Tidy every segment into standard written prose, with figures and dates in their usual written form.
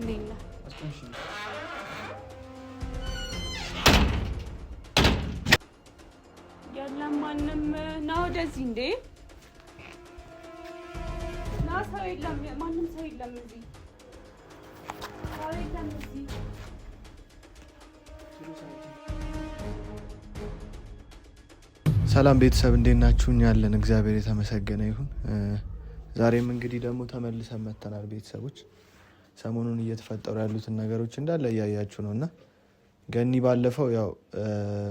እንዴት ነህ? የለም ማንም ና ወደዚህ እንዴ ና ሰው የለም ማንም ሰው የለም እዚህ ሰው የለም እዚህ ሰላም ቤተሰብ እንዴት ናችሁ? እኛ ያለን እግዚአብሔር የተመሰገነ ይሁን። ዛሬም እንግዲህ ደግሞ ተመልሰን መተናል። ቤተሰቦች ሰሞኑን እየተፈጠሩ ያሉትን ነገሮች እንዳለ እያያችሁ ነውና ገኒ ባለፈው ያው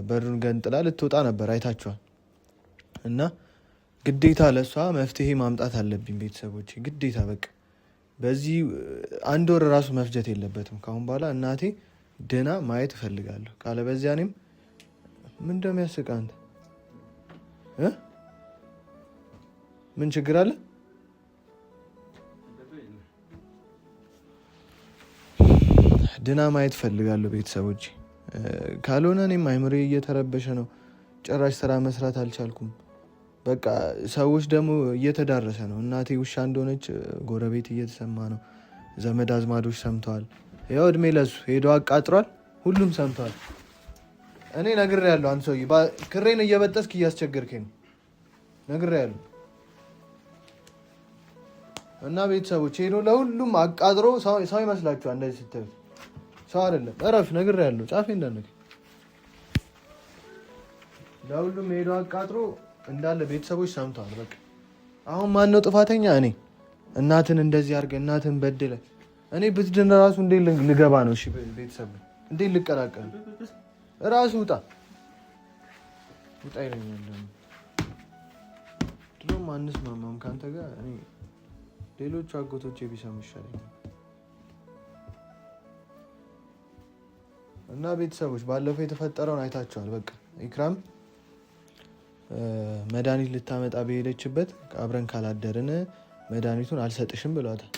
በሩን ገንጥላ ልትወጣ ነበር አይታችኋል። እና ግዴታ ለሷ መፍትሄ ማምጣት አለብኝ ቤተሰቦች ግዴታ በቃ በዚህ አንድ ወር ራሱ መፍጀት የለበትም። ካሁን በኋላ እናቴ ደና ማየት እፈልጋለሁ። ካለ በዚያ እኔም ምን እንደሚያስቅ አንተ ምን ችግር አለ? ደና ማየት እፈልጋለሁ ቤተሰቦች። ካልሆነ እኔም አይምሮዬ እየተረበሸ ነው። ጭራሽ ስራ መስራት አልቻልኩም። በቃ ሰዎች ደግሞ እየተዳረሰ ነው። እናቴ ውሻ እንደሆነች ጎረቤት እየተሰማ ነው። ዘመድ አዝማዶች ሰምተዋል። ያው እድሜ ለሱ ሄዶ አቃጥሯል። ሁሉም ሰምተዋል። እኔ ነግሬያለሁ። አንተ ሰውዬ ክሬን እየበጠስክ እያስቸገርከኝ ነው። ነግሬያለሁ። እና ቤተሰቦች ሄዶ ለሁሉም አቃጥሮ ሰው ይመስላችኋል? እንደዚህ ስትል ሰው አይደለም። እረፍ። ነግሬያለሁ። ጫፌ እንዳነክ ለሁሉም ሄዶ አቃጥሮ እንዳለ ቤተሰቦች ሰምተዋል። በቃ አሁን ማን ነው ጥፋተኛ? እኔ እናትን እንደዚህ አድርገህ እናትን በድለ እኔ ብትድን ራሱ እንዴት ልገባ ነው? እሺ ቤተሰብ እንዴት ልቀላቀል? ራሱ ውጣ ይለኛል። ድሮም አንስማማም ከአንተ ጋር። እኔ ሌሎቹ አጎቶቼ ቢሰሙ ይሻለኛል። እና ቤተሰቦች ባለፈው የተፈጠረውን አይታችኋል። በቃ ኢክራም መድኃኒት ልታመጣ በሄደችበት አብረን ካላደርን መድኃኒቱን አልሰጥሽም ብሏታል።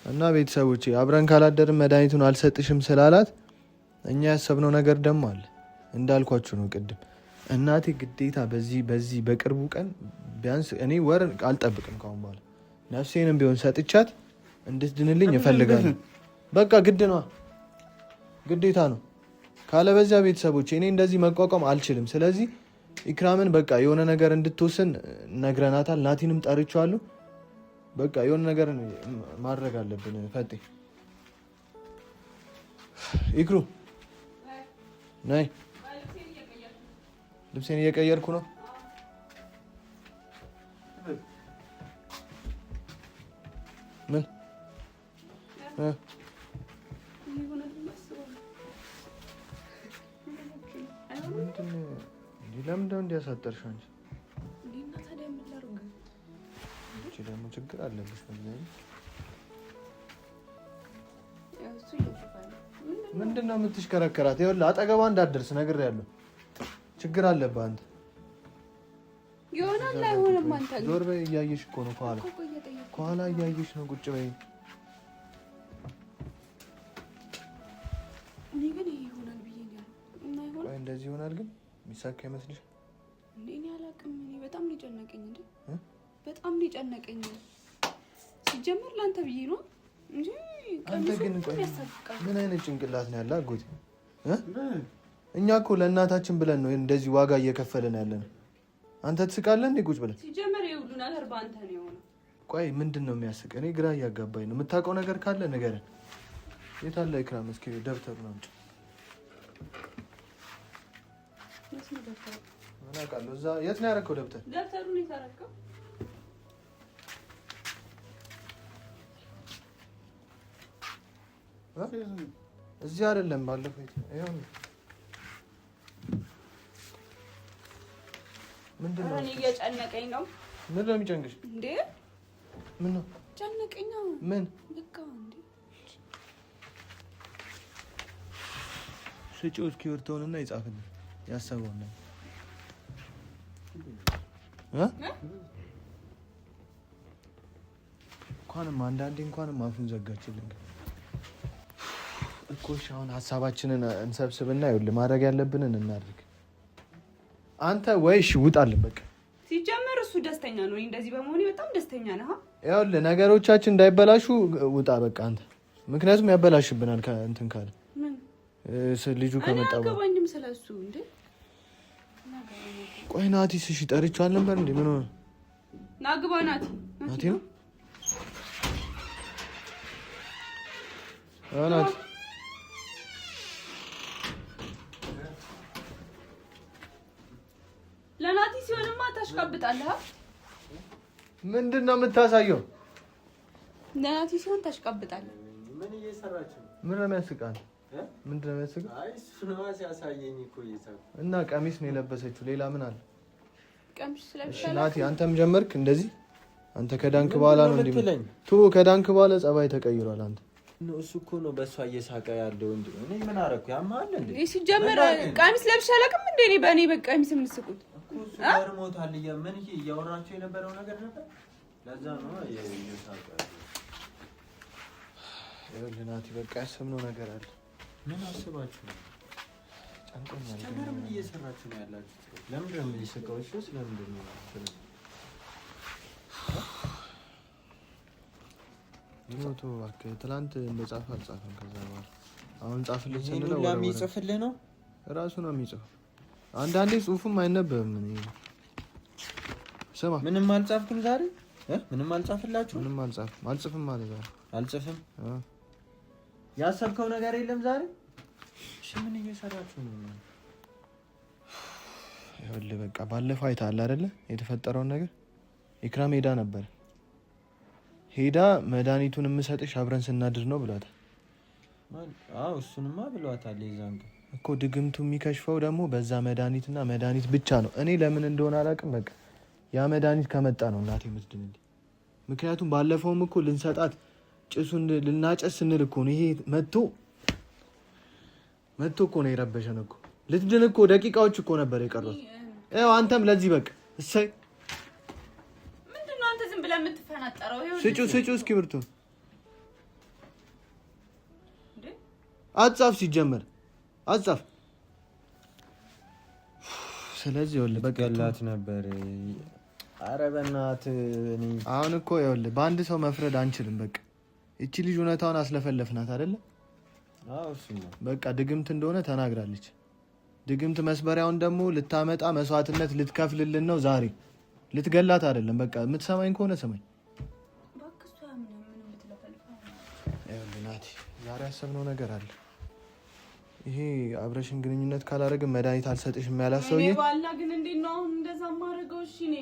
እና ቤተሰቦች አብረን ካላደርን መድኃኒቱን አልሰጥሽም ስላላት እኛ ያሰብነው ነገር ደግሞ አለ። እንዳልኳችሁ ነው ቅድም። እናቴ ግዴታ በዚህ በቅርቡ ቀን ቢያንስ እኔ ወር አልጠብቅም። ካሁን በኋላ ነፍሴንም ቢሆን ሰጥቻት እንድትድንልኝ እፈልጋለሁ። በቃ ግድ ነው፣ ግዴታ ነው። ካለበዚያ ቤተሰቦች እኔ እንደዚህ መቋቋም አልችልም። ስለዚህ ኢክራምን በቃ የሆነ ነገር እንድትወስን ነግረናታል። ናቲንም ጠርቼዋለሁ። በቃ የሆነ ነገር ማድረግ አለብን። ፈጤ ኢክሩ ነይ፣ ልብሴን እየቀየርኩ ነው። ምን ለምንድነው እንዲያሳጠርሽ አንቺ? እቺ ደግሞ ችግር አለብሽ። ምንድነው የምትሽከረከራት? ይኸውልህ አጠገቧ እንዳትደርስ ነግሬያለሁ። ችግር አለብህ አንተ። ይሆናል አይሆንም። አንተ ዞር በይ። እያየሽ እኮ ነው። ከኋላ እያየሽ ነው። ቁጭ በይ። እኔ ግን ይሄ ይሆናል ብዬ ነው እና ይሆናል። እንደዚህ ይሆናል ግን የሚሳካ ይመስልሽ? እኔ አላውቅም። እኔ በጣም ነው የጨነቀኝ እንዴ! በጣም ነው የጨነቀኝ። ሲጀመር ላንተ ብዬ ነው እንጂ አንተ ግን ምን አይነት ጭንቅላት ነው ያለ አጎቴ? እኛ እኮ ለእናታችን ብለን ነው እንደዚህ ዋጋ እየከፈልን ያለን። አንተ ትስቃለህ እንዴ ቁጭ ብለን? ሲጀመር የሁሉ ነገር በአንተ ነው የሆነው። ቆይ ምንድን ነው የሚያስቅ? እኔ ግራ እያጋባኝ ነው። የምታውቀው ነገር ካለ ንገረን። የት አለ ኢክራም? እስኪ ደብተሩን አምጪ። ምን አውቃለሁ። እዛ የት ነው ያደረከው ደብተር? ደብተሩን የታረከው እዚህ አይደለም። ባለፈው ይሄው ምንድን ነው? እኔ እየጨነቀኝ ነው። ምን ነው የሚጨንቅሽ እንዴ? ምን ነው ጨነቀኝ? ምን በቃ እንዴ ስጪው እስክሪብቶውንና ይጻፍልኝ ያሰበውን ነው። እንኳንም አንዳንዴ እንኳንም አፉን ዘጋችልኝ እኮ። እሺ አሁን ሀሳባችንን እንሰብስብና ይኸውልህ ማድረግ ያለብንን እናድርግ። አንተ ወይሽ ውጣልን በቃ ሲጀመር እሱ ደስተኛ ነው። እንደዚህ በመሆኔ በጣም ደስተኛ ነህ። ይኸውልህ ነገሮቻችን እንዳይበላሹ ውጣ በቃ አንተ። ምክንያቱም ያበላሽብናል እንትን ካለ ልጁ ከመጣ እኔ አገባኝም ስለሱ እንዴ። ቆይ ናቲስ እሺ ጠርቼው አልነበር እንዴ? ምን ሆነ? ናግባ ናቲ ነው ናቲ ለናቲ ሲሆንማ ታሽቃብጣለህ። ምንድን ነው የምታሳየው? ለናቲ ሲሆን ታሽቃብጣለህ። ምን እየሰራች ነው? ምን ነው የሚያስቃል? ምንድን ነው የሚያስቃል? አይ እሱንማ ሲያሳየኝ እኮ እየሳኩ እና ቀሚስ ነው የለበሰችው። ሌላ ምን አለ? ቀሚስ ስለብሻ ናቲ አንተም ጀመርክ እንደዚህ። አንተ ከዳንክ በኋላ ነው እንዴ? ከዳንክ በኋላ ጸባይ ተቀይሯል። አንተ ነው እሱ እኮ ነው በእሷ እየሳቀ ያለው እንዴ? እኔ ምን አደረኩ? ያማል እንዴ? ሲጀመር ቀሚስ ለብሻ አላውቅም እንዴ? እኔ በእኔ በቀሚስ የምንስቁት እሱ ጋር ሞታል። ምን እያወራቸው የነበረው ነገር ነበር። ለዛ ነው እየሳቀ ይኸውልህ ናቲ በቃ ያሰብነው ነገር አለ። ምን አስባችሁ ነው? ጨንቆኛል። ምን እየሰራችሁ ነው ያላችሁት? ለምንድን ነው የምትስቀው? እሺ ስለምንድን ነው? ይሞቱ እባክህ። ትናንት እንደጻፈ አልጻፈም። ከዛ በኋላ አሁን ጻፍልኝ ስንለው ለሚጽፍልህ ነው እራሱ ነው የሚጽፈው። አንዳንዴ ጽሁፉም አይነበብም። ስማ ምንም አልጻፍኩም ዛሬ። ምንም አልጻፍላችሁ? ምንም አልጻፍም። አልጽፍም ማለት ዛሬ አልጽፍም። ያሰብከው ነገር የለም ዛሬ? እሺ ምን እየሰራችሁ ነው? ይኸውልህ በቃ ባለፈው አይተሃል አይደለ? የተፈጠረውን ነገር ኢክራም ሄዳ ነበር። ሄዳ መድኃኒቱን የምሰጥሽ አብረን ስናድር ነው ብሏታል። አዎ እሱንማ ብሏታል። የዛን እኮ ድግምቱ የሚከሽፈው ደግሞ በዛ መድኃኒትና መድኃኒት ብቻ ነው። እኔ ለምን እንደሆነ አላውቅም። በቃ ያ መድኃኒት ከመጣ ነው እናቴ የምትድንልኝ። ምክንያቱም ባለፈውም እኮ ልንሰጣት ጭሱን ልናጨስ ስንል እኮ ነው ይሄ መጥቶ እኮ ነው የረበሸን እኮ። ልትድን እኮ ደቂቃዎች እኮ ነበር የቀሩት። ያው አንተም ለዚህ በቃ እሰይ ምንድነው አንተ ዝም ብለህ የምትፈናጠረው? ስጩ እስክሪብቶ እንዴ አጻፍ ሲጀመር አጻፍ። ስለዚህ ይኸውልህ በቃ ገላት ነበር። ኧረ በእናትህ እኔ አሁን እኮ ይኸውልህ በአንድ ሰው መፍረድ አንችልም። በቃ እቺ ልጅ እውነታውን አስለፈለፍናት አይደለ? አዎ እሱ ነው በቃ ድግምት እንደሆነ ተናግራለች። ድግምት መስበሪያውን ደግሞ ልታመጣ መስዋዕትነት ልትከፍልልን ነው ዛሬ። ልትገላት አይደለም። በቃ የምትሰማኝ ከሆነ ስማኝ። ይኸውልህ ናቲ ዛሬ ያሰብነው ነገር አለ። ይሄ አብረሽን ግንኙነት ካላደረግን መድኃኒት አልሰጥሽም ያላት ሰውዬ ባላ ግን እንዴት ነው አሁን እንደዛ ማረገው? እሺ እኔ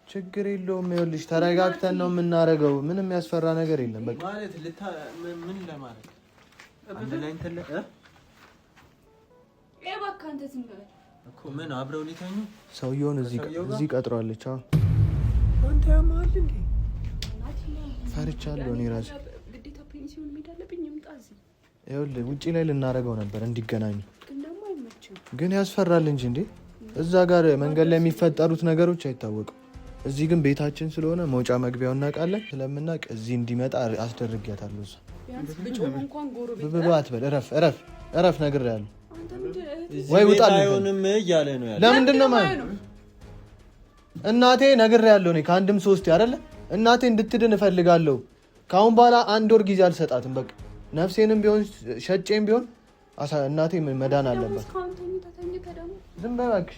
ችግር የለውም። ይኸውልሽ ተረጋግተን ነው የምናደርገው። ምንም ያስፈራ ነገር የለም። በቃ ማለት ምን ለማድረግ አንድ ላይ እንትን እባክህ አንተ ዝም በል እኮ ምን አብረው ሊተኙ ሰውየውን እዚህ ቀጥሯለች። አዎ አንተ ያማል እንዴ? ፈርቻለሁ እኔ ራሴ። ግዴታ ፔንሲዮን መሄድ አለብኝ። ይምጣ እዚህ። ይኸውልህ ውጪ ላይ ልናደርገው ነበር እንዲገናኙ፣ ግን ደግሞ አይመችም። ግን ያስፈራል እንጂ እንዴ እዛ ጋር መንገድ ላይ የሚፈጠሩት ነገሮች አይታወቁም። እዚህ ግን ቤታችን ስለሆነ መውጫ መግቢያውን እናውቃለን። ስለምናውቅ እዚህ እንዲመጣ አስደርጊያታለሁ። እሷ ቢያንስ ብጮህ እንኳን ጎረቤት ብሎ አትበል። እረፍ ነግሬሃለሁ። ወይ ውጣልኝ አይሆንም እያለ ነው ያለው። ለምንድን ነው ማለት እናቴ ነግሬሃለሁ። እኔ ከአንድም ሶስት አይደለ እናቴ እንድትድን እፈልጋለሁ። ከአሁን በኋላ 1 ወር ጊዜ አልሰጣትም። በቃ ነፍሴንም ቢሆን ሸጬም ቢሆን እናቴ መዳን አለባት። ዝም በይ እባክሽ።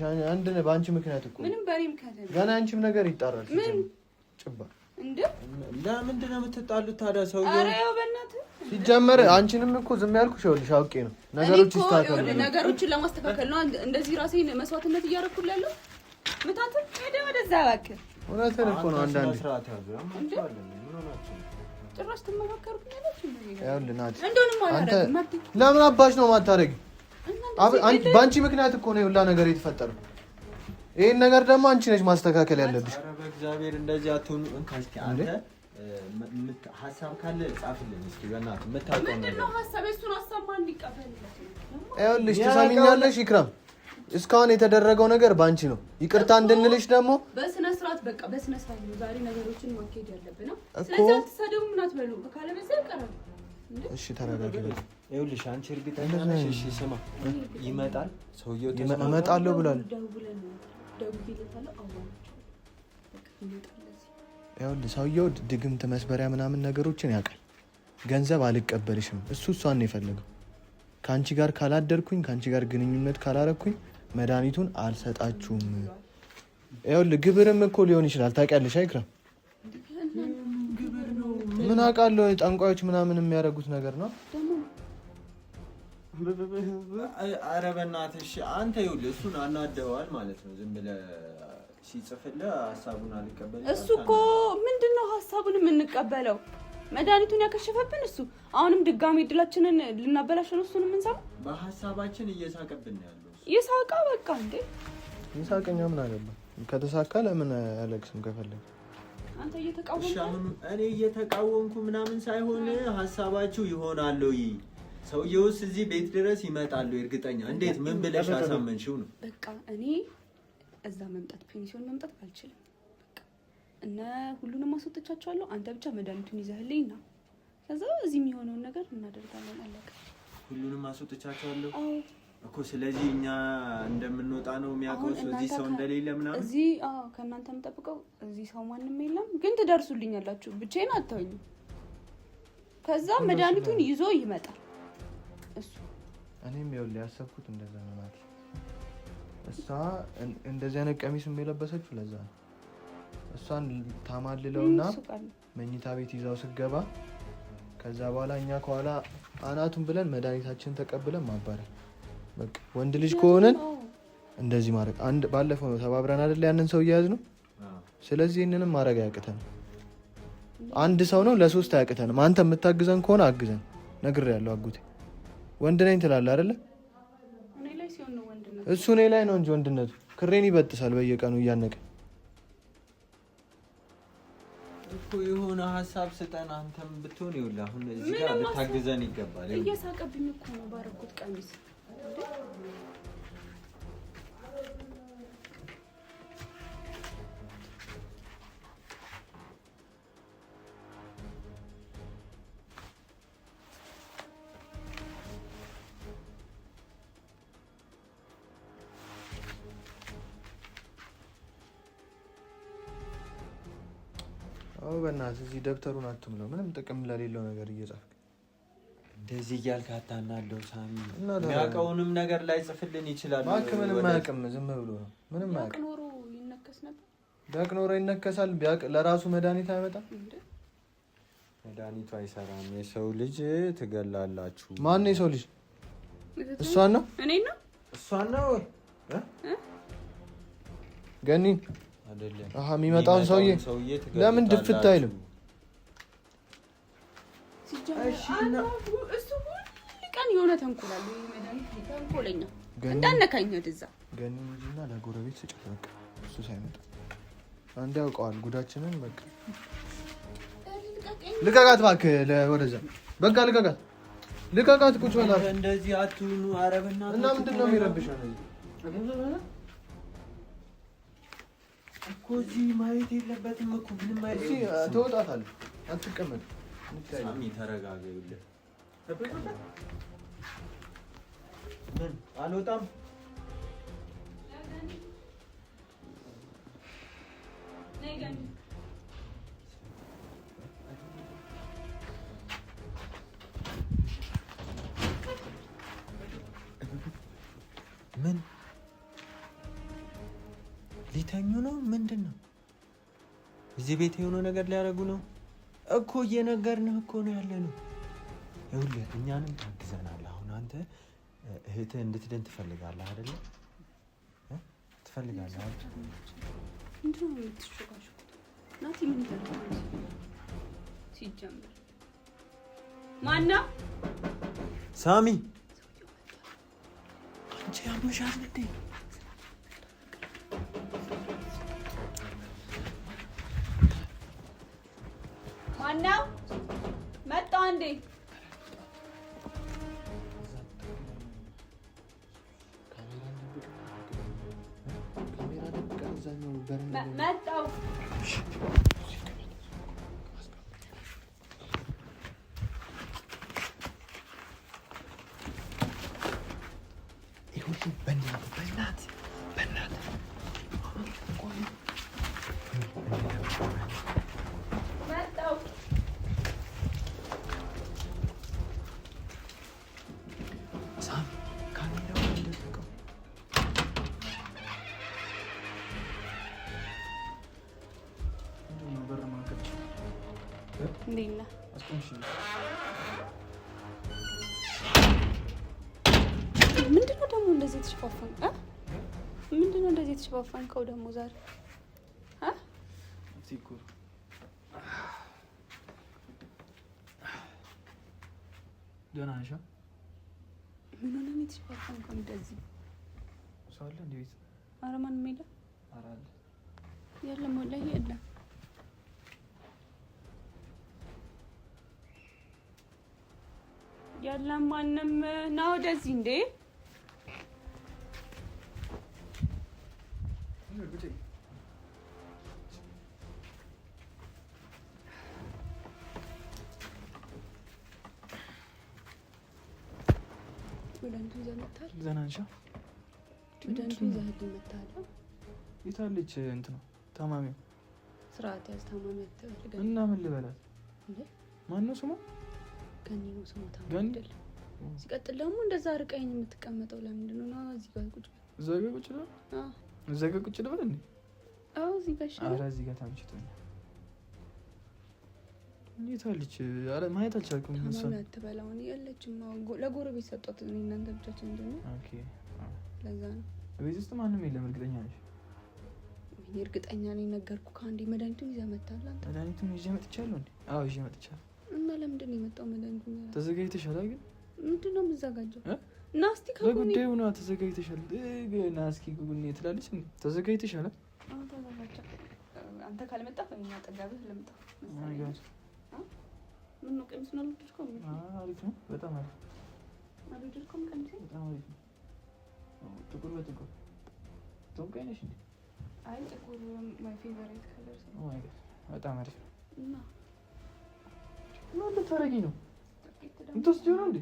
በአንቺ ምክንያት እኮ ምንም በእኔ ምክንያት ገና አንቺም ነገር ይጣራል። ጭባ እንዴ ለምንድን ነው የምትጣሉት ታዲያ? ሰውዬው ኧረ ያው በእናትህ ሲጀመር አንቺንም እኮ ዝም ያልኩሽ ይኸውልሽ አውቄ ነው። ነገሮችን ለማስተካከል ነው እንደዚህ ራሴን መስዋዕትነት እያደረኩልህ ያለው። ምታትን ሄደ ወደዛ እባክህ። እውነትህን እኮ ነው። አንዳንዴ ጭራሽ ትመካከሩብኛለች። ይኸውልህ ናቲ እንደውንም አላደርግም። ለምን አባሽ ነው የማታደርጊው? በአንቺ ምክንያት እኮ ነው ሁላ ነገር የተፈጠረው። ይሄን ነገር ደግሞ አንቺ ነሽ ማስተካከል ያለብሽ። ኧረ በእግዚአብሔር እንደዚህ አትሆኑ። እስኪ አንተ ሀሳብ ካለ ጻፍልኝ እስኪ በእናትህ የምታውቀው ነገር። ምንድን ነው ሀሳብ? እሱን ሀሳብ ማን ሊቀበል? ይኸውልሽ ትሰሚኛለሽ ኢክራም፣ እስካሁን የተደረገው ነገር ባንቺ ነው። ይቅርታ እንድንልሽ ደግሞ በስነ ስርዓት በቃ በስነ ስርዓት ነው ዛሬ ነገሮችን ማካሄድ ያለብን። ስለዚህ አትሳደቡ፣ ምን አትበሉ። ካለበለዚያ ይቀራል። እሺ ተረጋጊ። ይኸውልሽ አንቺ እርግጠኛ ነሽ? እሺ ስማ፣ ይመጣል ሰውዬው። እመጣለሁ ብሏል። ይኸውልህ ሰውየው ድግምት መስበሪያ ምናምን ነገሮችን ያውቃል። ገንዘብ አልቀበልሽም እሷን ነው የፈለገው። ከአንቺ ጋር ካላደርኩኝ ከአንቺ ጋር ግንኙነት ካላረኩኝ መድኃኒቱን አልሰጣችሁም። ይኸውልህ ግብርም እኮ ሊሆን ይችላል ታውቂያለሽ አይክራ? ምን አውቃለሁ ጠንቋዮች ምናምን የሚያደርጉት ነገር ነው። ኧረ በእናትሽ አንተ ይኸውልህ እሱን አናደዋል ማለት ነው። ዝም ብለህ ሲጽፍልህ ሀሳቡን አልቀበልም። እሱ እኮ ምንድን ነው ሀሳቡን የምንቀበለው? መድኃኒቱን ያከሸፈብን እሱ። አሁንም ድጋሚ እድላችንን ልናበላሽ ነው እሱን የምንሰማው። በሀሳባችን እየሳቀብን ያለው ይሳቃ በቃ እንዴ ይሳቀኛ ምን አገባ? ከተሳካ ለምን አለቅስም? ከፈለግ አንተ እየተቃወምኩ እኔ እየተቃወምኩ ምናምን ሳይሆን ሀሳባችሁ ይሆናል ወይ? ሰውየውስ እዚህ ቤት ድረስ ይመጣሉ እርግጠኛ? እንዴት ምን ብለሽ አሳመንሽው ነው? በቃ እኔ እዛ መምጣት ፔንሲዮን መምጣት አልችልም። በቃ እነ ሁሉንም አስወጥቻቸዋለሁ። አንተ ብቻ መድኃኒቱን ይዘህልኝ ና፣ ከዛ እዚህ የሚሆነውን ነገር እናደርጋለን። አለቀ። ሁሉንም አስወጥቻቸዋለሁ? አዎ እኮ ስለዚህ እኛ እንደምንወጣ ነው የሚያውቀው። እዚህ ሰው እንደሌለ ምናምን እዚህ ከእናንተ የምጠብቀው እዚህ ሰው ማንም የለም። ግን ትደርሱልኛላችሁ፣ ብቻዬን አትተውኝም። ከዛ መድኃኒቱን ይዞ ይመጣል እሱ። እኔም ይኸውልህ ያሰብኩት እንደዛ ነው ማለት እሷ እንደዚህ አይነት ቀሚስ የለበሰችው ለዛ ነው። እሷን ታማልለውና መኝታ ቤት ይዛው ስገባ ከዛ በኋላ እኛ ከኋላ አናቱን ብለን መድኃኒታችንን ተቀብለን ማባረር። በቃ ወንድ ልጅ ከሆነን እንደዚህ ማድረግ አንድ ባለፈው ነው ተባብረን አይደል ያንን ሰው እያያዝ ነው። ስለዚህ ይሄንንም ማድረግ አያቅተንም። አንድ ሰው ነው ለሶስት አያቅተንም። አንተ የምታግዘን ከሆነ አግዘን። ነግሬያለሁ አጉቴ ወንድ ነኝ ትላለህ አይደለ? እሱ እኔ ላይ ነው እንጂ ወንድነቱ ክሬን ይበጥሳል በየቀኑ እያነቀ እኮ። የሆነ ሀሳብ ስጠን አንተም ብትሆን ይኸውልህ አሁን እዚህ ጋር ልታግዘን ይገባል። እየሳቀብኝ እኮ ነው ባረኩት ቀሚስ። አዎ በእናትህ እዚህ ደብተሩን አትምለው። ምንም ጥቅም ለሌለው ነገር እየጻፍክ እንደዚህ እያልክ አታናለው ሳሚ። የሚያውቀውንም ነገር ላይ ጽፍልን ይችላል። እባክህ ምንም አያውቅም፣ ዝም ብሎ ነው። ምንም አያውቅም። ኖሮ ይነከስ ነበር። ቢያውቅ ኖሮ ይነከሳል። ቢያውቅ ለራሱ መድኃኒት አያመጣም። መድኃኒቱ አይሰራም። የሰው ልጅ ትገላላችሁ። ማን ነው የሰው ልጅ? እሷን ነው እኔን ነው እሷን ነው ገኒን አይደለም። የሚመጣውን ሰውዬ ለምን ድፍት አይልም? እሱ ሁሉ ቀን የሆነ ተንኮላል። ተንኮለኛ እንዳነካኝ ወደዛ ገኒን ልጅና ለጎረቤት ስጭት በቃ። እሱ ሳይመጣ አንዴ ያውቀዋል ጉዳችንን። በቃ ልቀቃት እባክህ፣ ወደዛ በቃ ልቀቃት፣ ልቀቃት። ቁጭ በላ። እንደዚህ አትሁኑ። አረብና እና ምንድን ነው የሚረብሻው? እኮ እዚህ ማየት የለበትም እኮ ምንም አይደለም። ተወጣታለህ፣ አትቀመጥ። ሳሚ ተረጋጋ። ይኸውልህ ምን አልወጣም። ምን ሊተኙ ነው? ምንድን ነው? እዚህ ቤት የሆነ ነገር ሊያደርጉ ነው እኮ። እየነገርንህ እኮ ነው ያለ ነው። ይኸውልህ እኛንም ታግዘናለህ። አሁን አንተ እህትህ እንድትድን ትፈልጋለህ አይደለ? ትፈልጋለህ አይደል? ምንድን ነው የምትሾካሾኩት? ናቲ ምን ይደረጋል? ሲጀምር ማነው? ሳሚ አንቺ ያመሻል እንዴ? ማነው? መጣሁ እንዴ? መጣሁ። በእናትህ እንዴት ነህ? ምንድን ነው ደግሞ እንደዚህ የተሸፋፈንከው? ምንድን ነው እንደዚህ የተሸፋፈንከው ደግሞ ዛሬ? ደህና ነሽ? ምን ሆነህ ነው የተሸፋፈንከው እንደዚህ? ሰው አለ እንደ ቤት? ኧረ ማንም የለም። ኧረ አለ። የለም ወላሂ የለም። የለም ማንም። ና ወደዚህ እንዴ! መድኃኒቱን ይዘህ መጥተሃል? ደህና ነሽ? መድኃኒቱን ይዘህልኝ መጥተሃል? የት አለች እንትኗ ታማሚው? ስርዓት ያዝ። ታማሚ አትበል። እና ምን ልበላት? ማነው ስሟ? ገኒ ነው ስሟ። ታማሚ ገኒ አይደለም። ሲቀጥል ደግሞ እንደዛ ርቀኸኝ የምትቀመጠው ለምንድን ነው? እዚህ ጋር ቁጭ በል። እዛ ጋር ቁጭ ልበል? እዛ ጋር ቁጭ ልበል እንዴ? አዎ እዚህ ጋር ይሻላል። ኧረ እዚህ ጋር ታምችቶኛል። የት አለች? ማየት አልቻልኩም። ታማሚ አትበል። አሁን የለችም። ለጎረቤት ሰጧት። እናንተ ብቻችን እንደሆነ ለዛ ነው። ቤት ውስጥ ማንም የለም? እርግጠኛ ነሽ? እርግጠኛ ነኝ። ነገርኩህ ከአንዴ። መድኃኒቱን ይዘህ መጥተሃል አንተ? መድኃኒቱን ይዤ መጥቻለሁ እንዴ? አዎ ይዤ መጥቻለሁ። እና ለምንድን ነው የመጣው መድኃኒቱን? ተዘጋጅተሻል? ግን ምንድን ነው የምዘጋጀው? እና እስኪ ለጉዳዩ ነው። ተዘጋጅተሻል? ግን እስኪ ጉኔ ትላለች እንዴ? ተዘጋጅተሻል? አዎ ተዘጋጅቻለሁ። አንተ ካልመጣህ እኛ አጠገብህ ልምጣ መሰለኝ። ምን ነው ቀሚሱን አልወደድከውም? አሪፍ ነው። በጣም አሪፍ። አልወደድከውም? ቀሚሱ በጣም አሪፍ ነው። ጥቁር በጥቁር ተወቃይ ነሽ እንዴ? አይ ጥቁር ማይ ፌቨራይት ከለር ነው። ኦ ማይ ጋድ በጣም አሪፍ ነው። እና ምን ልታረጊ ነው? እንትወስጂው ነው እንዴ?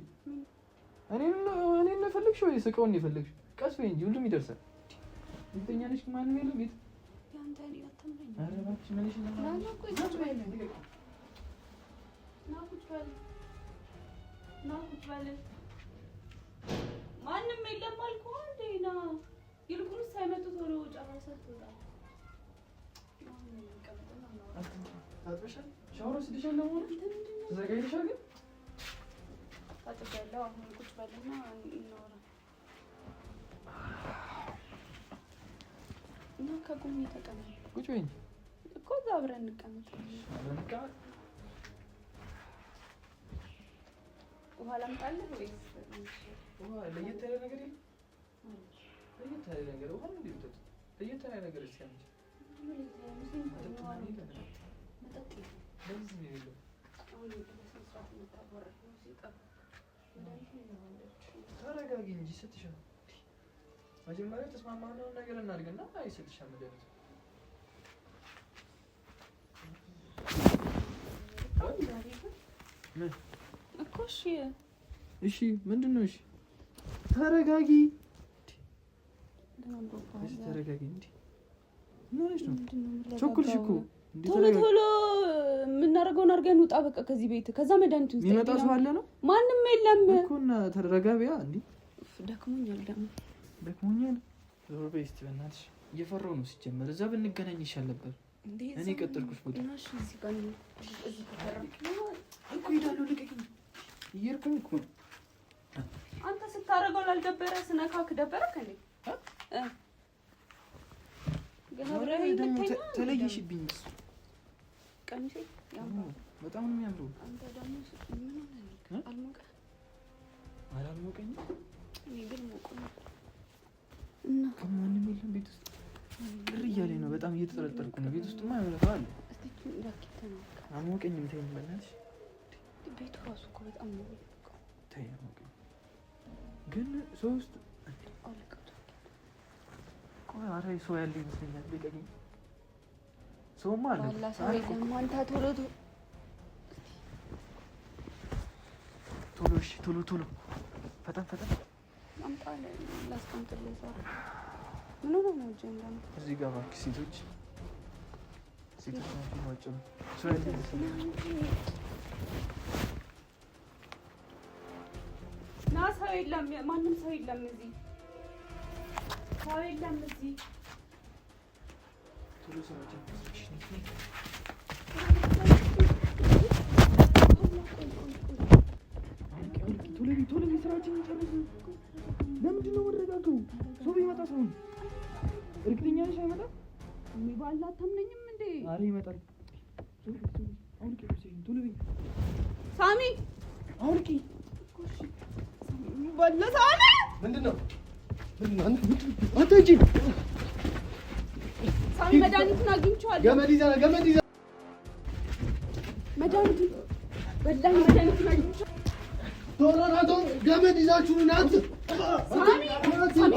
እኔን ነው የፈለግሽው ወይስ እቃውን ነው የፈለግሽው? ቀስ በይ እንጂ ሁሉም ይደርሳል። እርግጠኛ ነሽ ማንም የለም ቤት? ያንተ እኔ አትምረኝ። ኧረ እባክሽ ምን ይሽና ና ቁጭ በል። ና ቁጭ በል። ና ቁጭ በል። ማንም የለም አልኩህ እንዴ? ና ይልቁንስ ሳይመጡ ቶሎ ጨርሰህ ትወጣለህ። ታጥበሻል? ሻወር ወስደሻል? ለመሆኑ ተዘጋጅተሻል? ግን ታጥቤያለሁ። አሁን ቁጭ በልና እናወራ እና ከጎኔ ተቀመጥ። ቁጭ በይ እኮ እዛ አብረን እንቀመጥ። ውሃ ላምጣልህ ወይስ? ውሃ ለየት ያለ ነገር የለም? ለየት ያለ ነገር ውሃ ነው እንዴ? ለየት ያለ ነገር እስኪ አንቺ ተረጋጊ እንጂ ስትሻል መጀመሪያ ተስማማነውን ነገር እናድርግና አይሰጥሻል መድኃኒት እኮ እሺ ምንድን ነው? እሺ ተረጋጊ። ተረጋጊ እንጂ ምን ሆነሽ ነው? ቸኩልሽ እኮ። ቶሎ ቶሎ የምናደርገውን አድርገን ውጣ በቃ ከዚህ ቤት። ከዛ መድኃኒቱን የሚመጣ ሰው አለ ነው? ማንም የለም እኮ እና ተረጋቢያ። እንዴ ደክሞኛል። ደግሞ ደክሞኛል። ዞር በይ እስኪ በእናትሽ። እየፈራሁ ነው ሲጀመር። እዛ ብንገናኝ ይሻል ነበር። እኔ ቀጠልኩሽ ቦታ እዚህ ጋር ነው እኮ ሄዳለሁ። ልቀቂኝ። እየሄድኩኝ እኮ ነው። አንተ ስታደርገው ላልደበረ ስነካክ ደበረክ እንዴ? ተለየሽብኝ። ቀሚሴ በጣም ነው የሚያምረው። አንተ ደግሞ አልሞቀህ? አላልሞቀኝም። እኔ ግን ሞቆኝ እና ከማንም የለም ቤት ውስጥ ግር እያለኝ ነው። በጣም እየተጠረጠርኩ ነው። ቤት ውስጥማ የሆነ ሰው አለ። አልሞቀኝም። ተይኝ በእናትሽ። ቤቱ እራሱ እኮ በጣም ነው። ተይኝ አልሞቀኝም። ግን ሰው ውስጥ ኧረ ሰው ያለ ይመስለኛል። ልቀቂኝ። ሰውማ አለ። ቶሎ እሺ፣ ቶሎ ፈጠን ላስቀምጥልህ። ምን ሆነ ነው? እዚህ ጋር እባክሽ። ሴቶች ናቸው። ሰው ያለ ይመስለኛል። ና ሰው የለም። ማንም ሰው የለም እዚህ። ሰው የለም እዚህ። ቶሎ ሰው ባላ አታምነኝም እንዴ? ኧረ ይመጣል። አውልቂ ቶሎ በይ ሳሚ፣ አውልቂ። ባላ ሳሚ ምንድን ነው አንተ እጂ ሳሚ መድኃኒቱን አግኝቼዋለሁ። ገመድ ይዘህ መድኃኒቱን ወላሂ መድኃኒቱን አግኝቼዋለሁ። ቶሎ ና ቶሎ ገመድ ይዛችሁ ናት። ሳሚ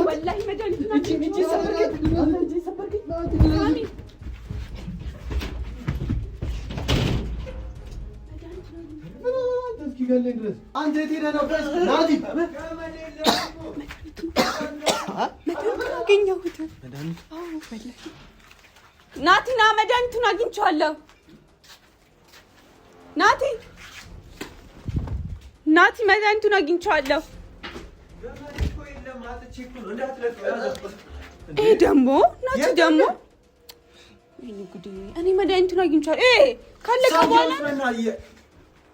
ወላሂ መድኃኒቱን አግኝቼዋለሁ። ሳሚ እስኪገለኝ ድረስ አንተ የት ሄደህ ነው? ናቲ መድኃኒቱን አገኘሁት። ናቲ ና መድኃኒቱን አግኝቼዋለሁ። ናቲ መድኃኒቱን አግኝቼዋለሁ። ይሄ ደግሞ ናቲ ደግሞ እኔ መድኃኒቱን አግኝቼዋለሁ። ካለቀ በኋላ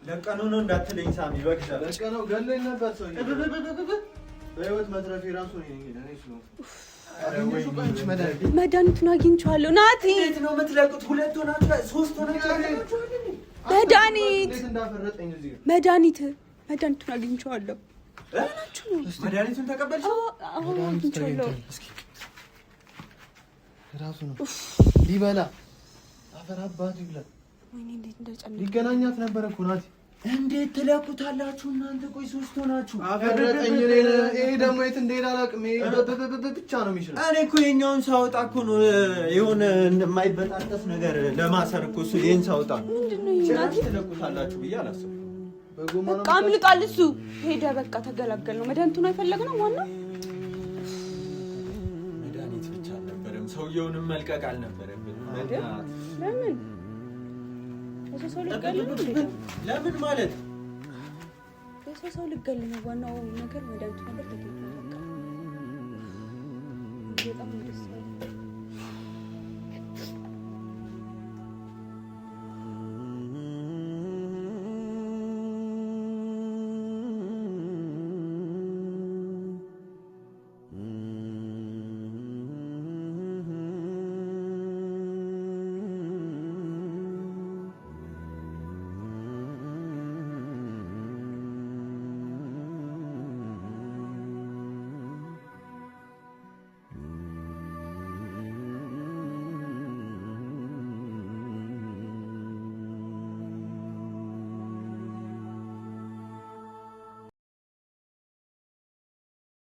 ለቀኑ ነው እንዳትለኝ ሳሚ። ለቀኑ ገለኝ ነበር ሰውዬ። በህይወት መትረፌ ራሱ መድኃኒቱን አግኝቼዋለሁ። ናቲ እንዴት ነው የምትለቁት? 2 ሆናችሁ 3 ሆናችሁ መድኃኒቱን አግኝቼዋለሁ። መድኃኒቱን ተቀበልሽ? አግኝቼዋለሁ። ራሱ ነው ሊበላ አፈር አባቱ ይብላል። ሊገናኛት ነበረ እኮ ናቲ። እንዴት ትለቁታላችሁ እናንተ? ቆይ 3 ሆናችሁ አፈረጠኝ። ይሄ ደግሞ የት እንደሄደ አላውቅም። ብቻ ነው የሚችለው። እኔ እኮ የኛውን ሳወጣ እኮ ነው የሆነ የማይበጣጠስ ነገር ለማሰር እኮ እሱ ይሄን ሳወጣ ጭራሽ ትለቁታላችሁ ብዬ አላሰብኩም። በቃ አምልጧል እሱ ሄደ። በቃ ተገላገል ነው። መድኃኒቱን አይፈለግነው ዋናው መድኃኒት ብቻ አልነበረም፣ ሰውየውንም መልቀቅ አልነበረብንም። ለምን ለምን ማለት ሰው ልገል ነው። ዋናው ነገር መድኃኒቱ ነበር። ተገኝቷል። በቃ በጣም ደስ ይላል።